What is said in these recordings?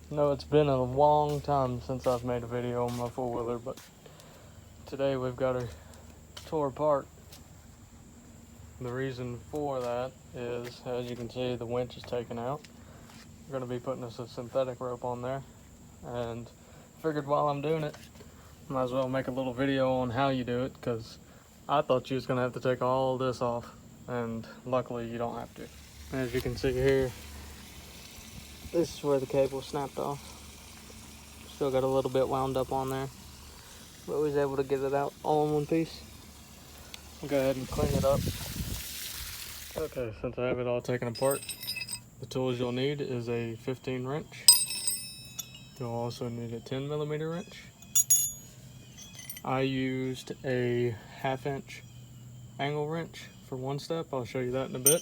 No, it's been a long time since I've made a video on my four-wheeler, but today we've got her tore apart. The reason for that is, as you can see, the winch is taken out. We're going to be putting us a synthetic rope on there, and figured while I'm doing it, might as well make a little video on how you do it, because I thought you was going to have to take all this off, and luckily you don't have to. As you can see here, this is where the cable snapped off. Still got a little bit wound up on there, but we was able to get it out all in one piece. I'll go ahead and clean it up. Okay, since I have it all taken apart, the tools you'll need is a 15 wrench. You'll also need a 10mm wrench. I used a 1/2 inch angle wrench for one step. I'll show you that in a bit.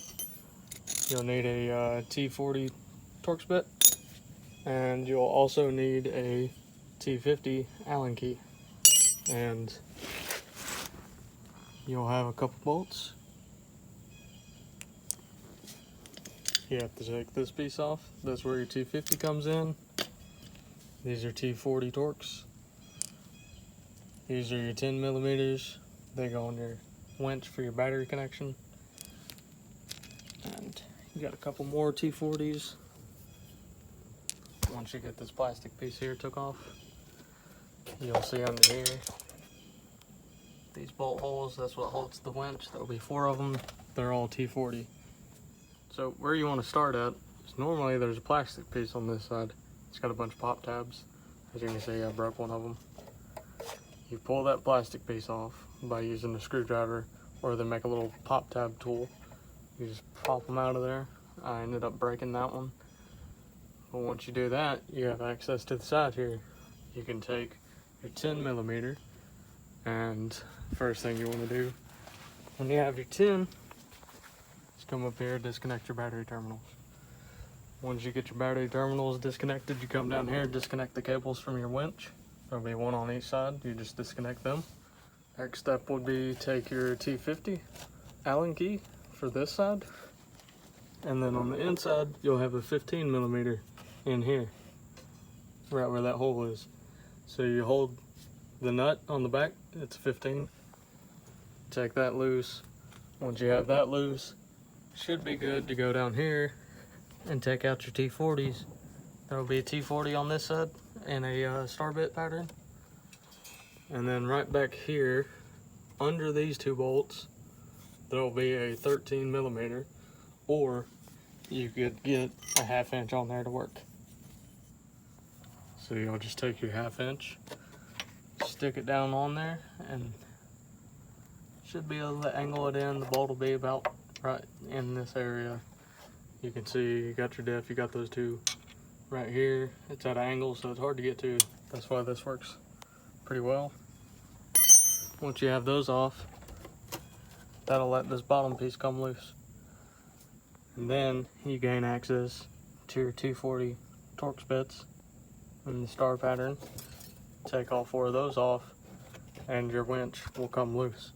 You'll need a T40 Torx bit, and you'll also need a T50 Allen key, and you'll have a couple bolts. You have to take this piece off. That's where your T50 comes in. These are T40 Torx. These are your 10mm. They go on your winch for your battery connection. And you got a couple more T40s. Once you get this plastic piece here took off, you'll see under here these bolt holes. That's what holds the winch. There'll be 4 of them. They're all T40. So where you want to start at is, normally there's a plastic piece on this side. It's got a bunch of pop tabs. As you can see, I broke one of them. You pull that plastic piece off by using a screwdriver, or they make a little pop tab tool. You just pop them out of there. I ended up breaking that one. But once you do that, you have access to the side here. You can take your 10mm, and first thing you want to do when you have your 10, come up here, disconnect your battery terminals. Once you get your battery terminals disconnected, you come down here, disconnect the cables from your winch. There'll be one on each side. You just disconnect them. Next step would be take your T50 Allen key for this side, and then on the inside you'll have a 15mm in here, right where that hole is. So you hold the nut on the back, it's 15. Take that loose. Once you have that loose, should be good to go down here and take out your T40s. There will be a T40 on this side and a star bit pattern. And then right back here, under these 2 bolts, there will be a 13mm, or you could get a 1/2 inch on there to work. So you'll just take your 1/2 inch, stick it down on there, and should be able to angle it in. The bolt will be about right in this area. You can see you got your diff, you got those 2 right here. It's at an angle, so it's hard to get to. That's why this works pretty well. Once you have those off, that'll let this bottom piece come loose. And then you gain access to your 240 Torx bits and the star pattern. Take all 4 of those off, and your winch will come loose.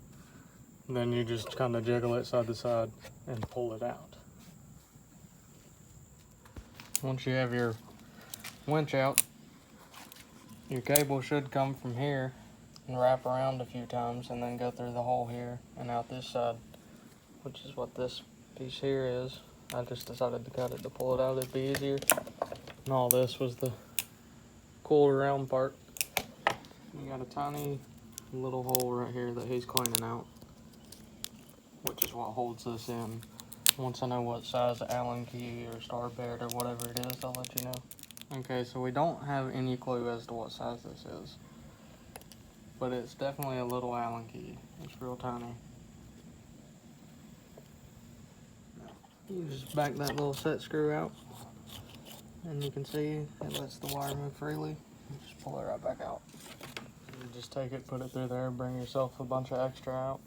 Then you just kind of jiggle it side to side and pull it out. Once you have your winch out, your cable should come from here and wrap around a few times and then go through the hole here and out this side, which is what this piece here is. I just decided to cut it to pull it out, it'd be easier. And all this was the cool round part. You got a tiny little hole right here that he's cleaning out, which is what holds this in. Once I know what size Allen key or star bit or whatever it is, I'll let you know. Okay, so we don't have any clue as to what size this is, but it's definitely a little Allen key. It's real tiny. You just back that little set screw out, and you can see it lets the wire move freely. You just pull it right back out. You just take it, put it through there, bring yourself a bunch of extra out,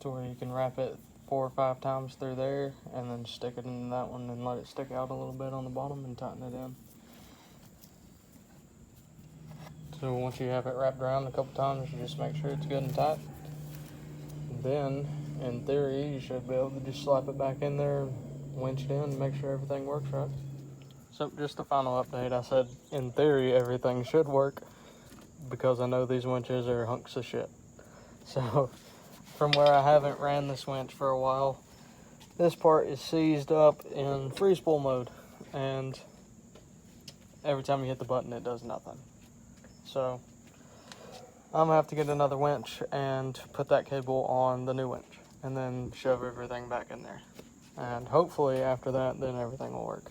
to where you can wrap it 4 or 5 times through there, and then stick it in that one and let it stick out a little bit on the bottom and tighten it in. So once you have it wrapped around a couple times, you just make sure it's good and tight. And then, in theory, you should be able to just slap it back in there, winch it in, and make sure everything works right. So just a final update. I said in theory everything should work because I know these winches are hunks of shit. So from where I haven't ran this winch for a while, this part is seized up in free spool mode, and every time you hit the button it does nothing. So I'm gonna have to get another winch and put that cable on the new winch and then shove everything back in there. And hopefully after that, then everything will work.